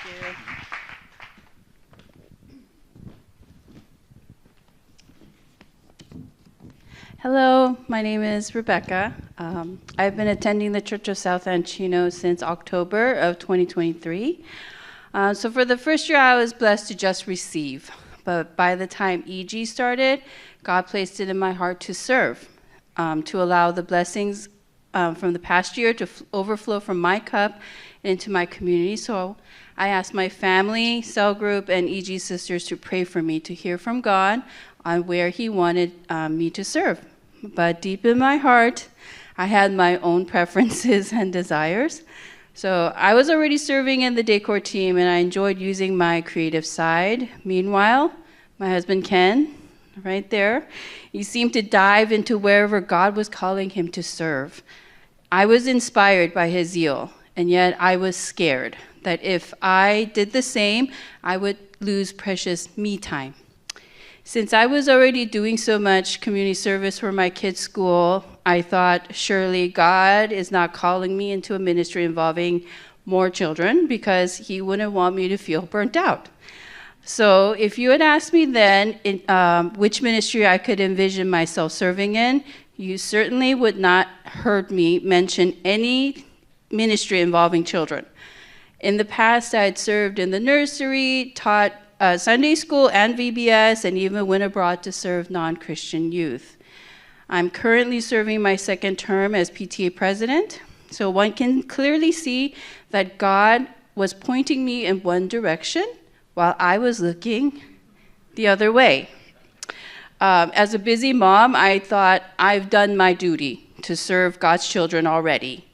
you. Hello, my name is Rebecca. I've been attending the Church of South End Chino since October of 2023. So for the first year, I was blessed to just receive. But by the time EG started, God placed it in my heart to serve, to allow the blessings from the past year to overflow from my cup into my community. So I asked my family, cell group, and EG sisters to pray for me to hear from God on where He wanted me to serve. But deep in my heart, I had my own preferences and desires. So I was already serving in the decor team, and I enjoyed using my creative side. Meanwhile, my husband Ken, right there, he seemed to dive into wherever God was calling him to serve. I was inspired by his zeal, and yet I was scared that if I did the same, I would lose precious me time. Since I was already doing so much community service for my kids' school, I thought surely God is not calling me into a ministry involving more children because He wouldn't want me to feel burnt out. So if you had asked me then which ministry I could envision myself serving in, you certainly would not heard me mention any ministry involving children. In the past, I had served in the nursery, taught Sunday school and VBS, and even went abroad to serve non-Christian youth. I'm currently serving my second term as PTA president, so one can clearly see that God was pointing me in one direction while I was looking the other way. As a busy mom, I thought I've done my duty to serve God's children already.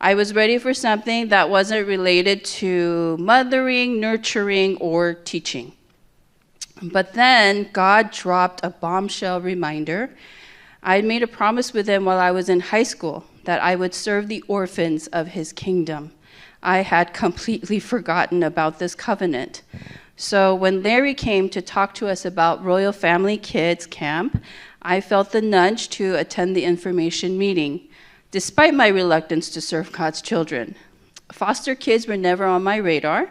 I was ready for something that wasn't related to mothering, nurturing, or teaching. But then God dropped a bombshell reminder. I had made a promise with Him while I was in high school that I would serve the orphans of His kingdom. I had completely forgotten about this covenant. So when Larry came to talk to us about Royal Family Kids Camp, I felt the nudge to attend the information meeting, despite my reluctance to serve God's children. Foster kids were never on my radar,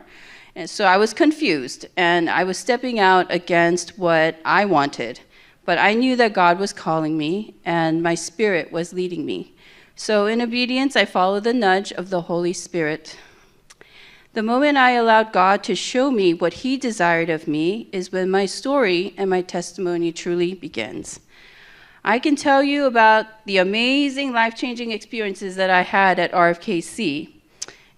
and so I was confused, and I was stepping out against what I wanted. But I knew that God was calling me, and my spirit was leading me. So in obedience, I followed the nudge of the Holy Spirit. The moment I allowed God to show me what He desired of me is when my story and my testimony truly begins. I can tell you about the amazing life-changing experiences that I had at RFKC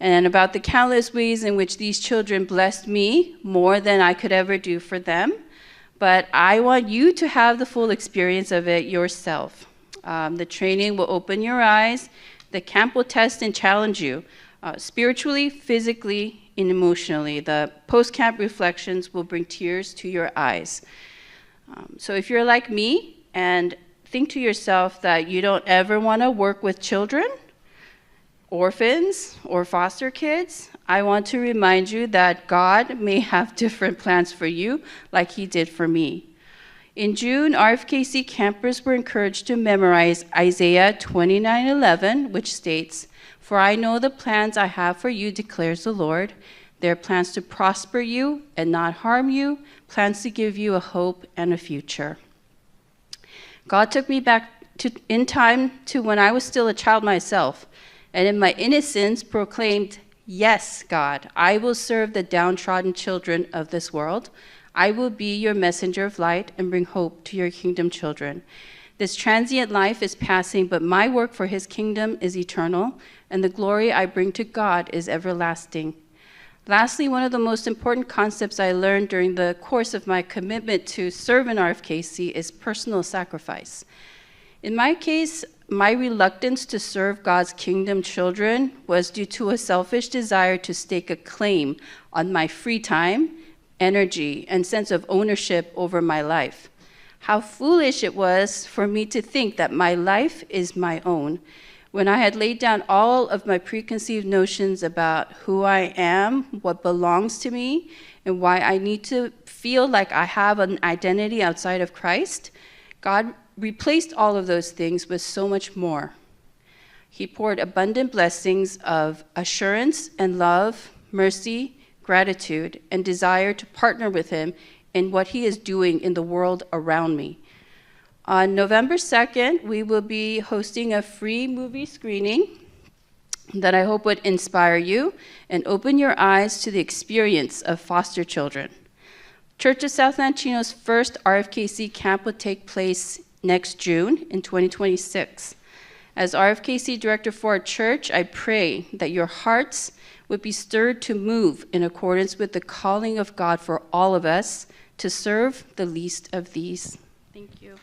and about the countless ways in which these children blessed me more than I could ever do for them. But I want you to have the full experience of it yourself. The training will open your eyes. The camp will test and challenge you spiritually, physically, and emotionally. The post-camp reflections will bring tears to your eyes. So if you're like me and think to yourself that you don't ever want to work with children, orphans, or foster kids, I want to remind you that God may have different plans for you, like He did for me. In June, RFKC campers were encouraged to memorize Isaiah 29:11, which states, "For I know the plans I have for you, declares the Lord. They're plans to prosper you and not harm you, plans to give you a hope and a future." God took me back in time to when I was still a child myself, and in my innocence proclaimed, "Yes, God, I will serve the downtrodden children of this world. I will be your messenger of light and bring hope to your kingdom children. This transient life is passing, but my work for His kingdom is eternal, and the glory I bring to God is everlasting." Lastly, one of the most important concepts I learned during the course of my commitment to serve in RFKC is personal sacrifice. In my case, my reluctance to serve God's kingdom children was due to a selfish desire to stake a claim on my free time, energy, and sense of ownership over my life. How foolish it was for me to think that my life is my own, when I had laid down all of my preconceived notions about who I am, what belongs to me, and why I need to feel like I have an identity outside of Christ. God replaced all of those things with so much more. He poured abundant blessings of assurance and love, mercy, gratitude and desire to partner with him in what he is doing in the world around me. On November 2nd, we will be hosting a free movie screening that I hope would inspire you and open your eyes to the experience of foster children. Church of South Encino's first RFKC camp will take place next June in 2026. As RFKC director for our church, I pray that your hearts would be stirred to move in accordance with the calling of God for all of us to serve the least of these. Thank you.